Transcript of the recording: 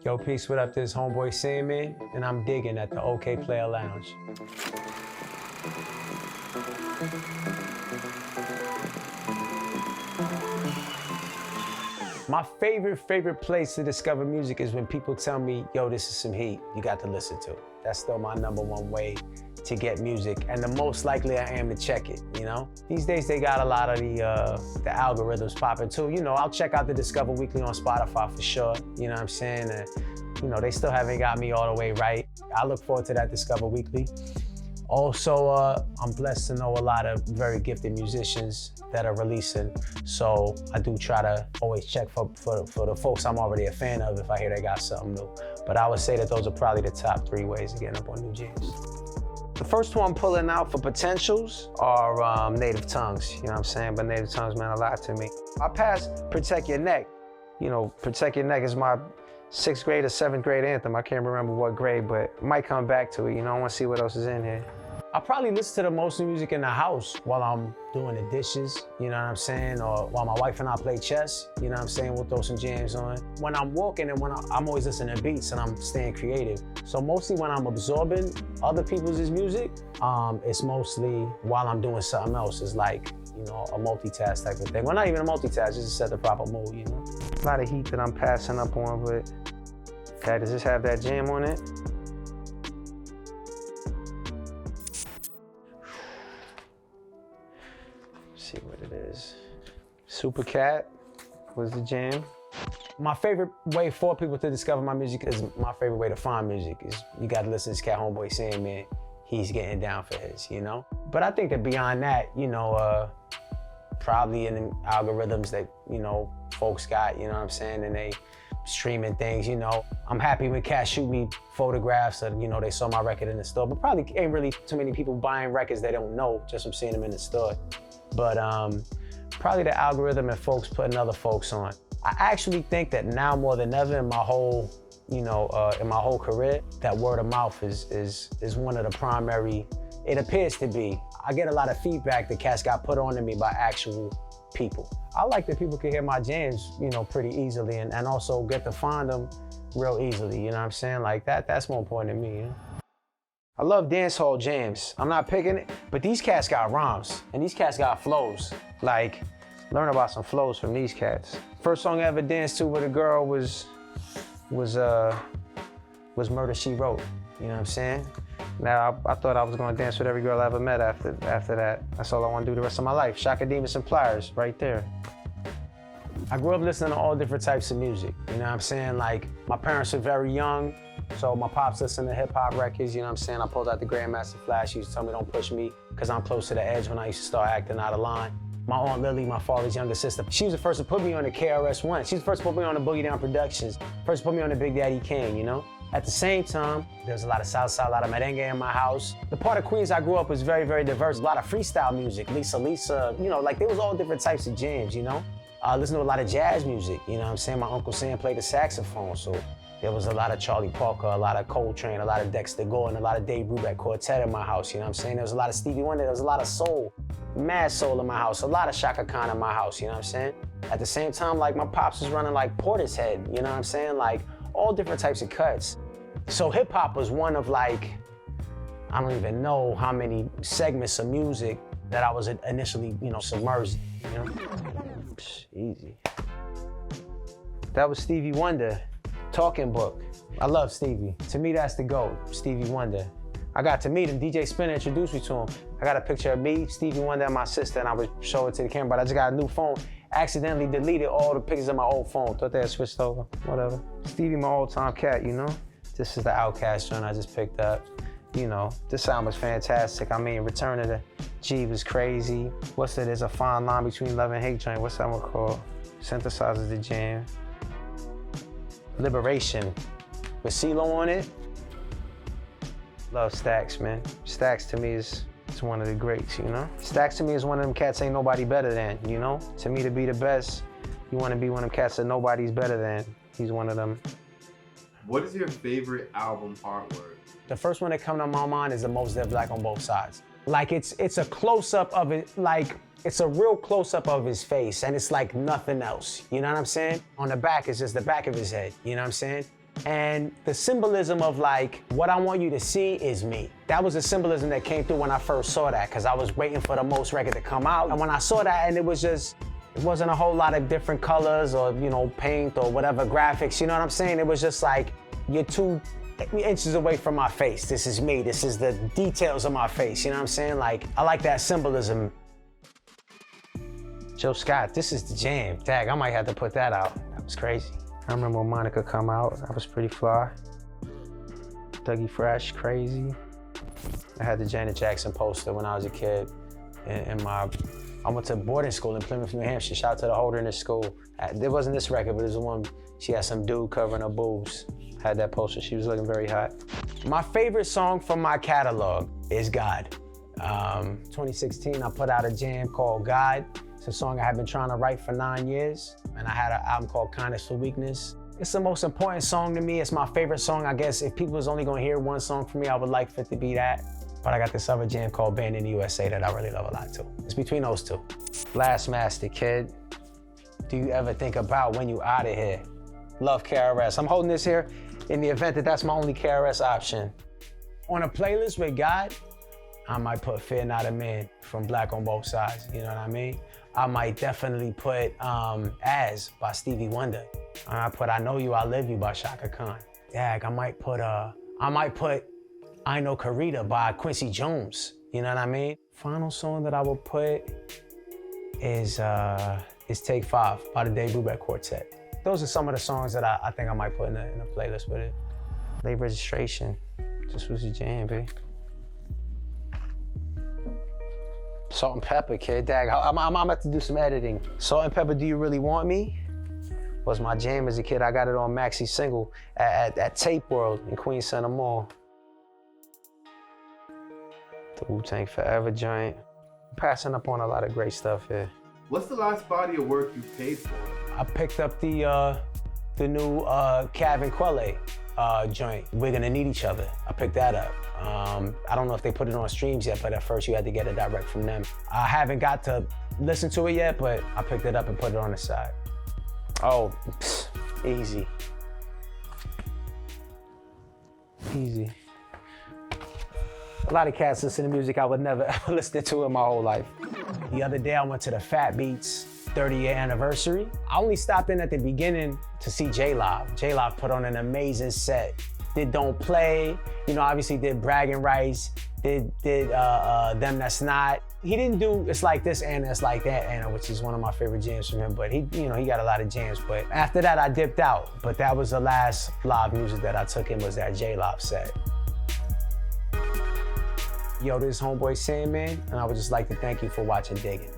Yo, peace, what up? This is Homeboy Sandman, and I'm digging at the Okayplayer Lounge. My favorite place to discover music is when people tell me, yo, this is some heat you got to listen to. That's still my #1 way to get music, and the most likely I am to check it, you know? These days they got a lot of the algorithms popping too. You know, I'll check out the Discover Weekly on Spotify for sure, you know what I'm saying? And, you know, they still haven't got me all the way right. I look forward to that Discover Weekly. Also, I'm blessed to know a lot of very gifted musicians that are releasing, so I do try to always check for the folks I'm already a fan of if I hear they got something new. But I would say that those are probably the top 3 ways of getting up on new jams. The first two I'm pulling out for potentials are Native Tongues, you know what I'm saying? But Native Tongues meant a lot to me. I passed Protect Your Neck. You know, Protect Your Neck is my 6th grade or 7th grade anthem. I can't remember what grade, but might come back to it. You know, I want to see what else is in here. I probably listen to the most music in the house while I'm doing the dishes, you know what I'm saying? Or while my wife and I play chess, you know what I'm saying? We'll throw some jams on. When I'm walking and when I'm always listening to beats and I'm staying creative. So mostly when I'm absorbing other people's music, it's mostly while I'm doing something else. It's like, you know, a multitask type of thing. Well, not even a multitask, just to set the proper mood, you know? A lot of heat that I'm passing up on, but okay, does this have that jam on it? See what it is. Super Cat was the jam. My favorite way for people to discover my music is my favorite way to find music is you gotta listen to this cat, Homeboy Sandman. He's getting down for his, you know? But I think that beyond that, you know, probably in the algorithms that, you know, folks got, you know what I'm saying? And they streaming things, you know. I'm happy when cats shoot me photographs of, you know, they saw my record in the store, but probably ain't really too many people buying records they don't know just from seeing them in the store. But probably the algorithm and folks putting other folks on. I actually think that now more than ever in my whole, you know, in my whole career, that word of mouth is one of the primary, it appears to be. I get a lot of feedback that cats got put on to me by actual people. I like that people can hear my jams, you know, pretty easily and also get to find them real easily, you know what I'm saying? Like that's more important to me, you know? I love dancehall jams. I'm not picking it, but these cats got rhymes and these cats got flows. Like, learn about some flows from these cats. First song I ever danced to with a girl was Murder, She Wrote. You know what I'm saying? Now, I thought I was gonna dance with every girl I ever met after that. That's all I wanna do the rest of my life. Shaka Demus and Pliers, right there. I grew up listening to all different types of music, you know what I'm saying? Like, my parents were very young, so my pops listened to hip-hop records, you know what I'm saying? I pulled out the Grandmaster Flash. He used to tell me don't push me, because I'm close to the edge when I used to start acting out of line. My Aunt Lily, my father's younger sister, she was the first to put me on the KRS-One. She was the first to put me on the Boogie Down Productions, first to put me on the Big Daddy Kane, you know? At the same time, there's a lot of salsa, a lot of merengue in my house. The part of Queens I grew up was very, very diverse. A lot of freestyle music, Lisa, you know, like there was all different types of jams, you know? I listened to a lot of jazz music, you know what I'm saying? My Uncle Sam played the saxophone, so there was a lot of Charlie Parker, a lot of Coltrane, a lot of Dexter Gordon, a lot of Dave Brubeck Quartet in my house, you know what I'm saying? There was a lot of Stevie Wonder, there was a lot of soul, mad soul in my house, a lot of Shaka Khan in my house, you know what I'm saying? At the same time, like my pops was running like Portishead, you know what I'm saying? Like all different types of cuts. So hip hop was one of like, I don't even know how many segments of music that I was initially, you know, submerged in, you know? Psh, easy. That was Stevie Wonder, Talking Book. I love Stevie. To me, that's the GOAT, Stevie Wonder. I got to meet him. DJ Spinner introduced me to him. I got a picture of me, Stevie Wonder, and my sister, and I would show it to the camera, but I just got a new phone. Accidentally deleted all the pictures of my old phone. Thought they had switched over, whatever. Stevie, my old-time cat, you know? This is the Outkast joint I just picked up. You know, this sound was fantastic. I mean, Return of the G was crazy. What's it? There's a fine line between love and hate joint. What's that one called? Synthesizes the jam. Liberation with CeeLo on it. Love Stax, man. Stax to me is one of the greats, you know? Stax to me is one of them cats ain't nobody better than, you know? To me, to be the best, you want to be one of them cats that nobody's better than. He's one of them. What is your favorite album artwork? The first one that comes to my mind is the Most Def Black on Both Sides. Like it's a close-up of it, like it's a real close-up of his face and it's like nothing else, you know what I'm saying? On the back, it's just the back of his head, you know what I'm saying? And the symbolism of like, what I want you to see is me. That was the symbolism that came through when I first saw that, because I was waiting for the Most record to come out. And when I saw that, and it wasn't a whole lot of different colors or, you know, paint or whatever graphics, you know what I'm saying? It was just like, you're 2 inches away from my face. This is me. This is the details of my face, you know what I'm saying? Like, I like that symbolism. Joe Scott, this is the jam. Dag, I might have to put that out. That was crazy. I remember when Monica come out, that was pretty fly. Dougie Fresh, crazy. I had the Janet Jackson poster when I was a kid. I went to boarding school in Plymouth, New Hampshire. Shout out to the holder in the school. It wasn't this record, but it was the one, she had some dude covering her boobs. Had that poster, she was looking very hot. My favorite song from my catalog is God. 2016, I put out a jam called God. It's a song I have been trying to write for 9 years, and I had an album called Kindness for Weakness. It's the most important song to me. It's my favorite song. I guess if people was only gonna hear one song from me, I would like for it to be that. But I got this other jam called Band in the USA that I really love a lot too. It's between those two. Blastmaster, kid. Do you ever think about when you out of here? Love KRS. I'm holding this here in the event that that's my only KRS option. On a playlist with God, I might put Fear Not a Man from Black on Both Sides, you know what I mean? I might definitely put As by Stevie Wonder. I put I Know You, I Live You by Shaka Khan. Dag, I might put I Know Karita by Quincy Jones, you know what I mean? Final song that I will put is Take 5 by the Dave Brubeck Quartet. Those are some of the songs that I think I might put in a playlist with it. Late Registration, just was a jam, babe. Salt and Pepper, kid, dag. I'm about to do some editing. Salt and Pepper, Do You Really Want Me? Was my jam as a kid. I got it on maxi single at Tape World in Queens Center Mall. The Wu-Tang Forever joint. Passing up on a lot of great stuff here. What's the last body of work you paid for? I picked up the new Cav and Quelle joint, We're Gonna Need Each Other. I picked that up. I don't know if they put it on streams yet, but at first you had to get it direct from them. I haven't got to listen to it yet, but I picked it up and put it on the side. Oh, easy. Easy. A lot of cats listen to music I would never ever listen to in my whole life. The other day I went to the Fat Beats 30-year anniversary. I only stopped in at the beginning to see J-Live. J-Live put on an amazing set. Did Don't Play, you know, obviously did Bragging Rights, did Them That's Not. He didn't do It's Like This Anna, It's Like That Anna, which is one of my favorite jams from him, but he got a lot of jams. But after that, I dipped out. But that was the last live music that I took in, was that J-Live set. Yo, this is Homeboy Sandman, and I would just like to thank you for watching Diggin.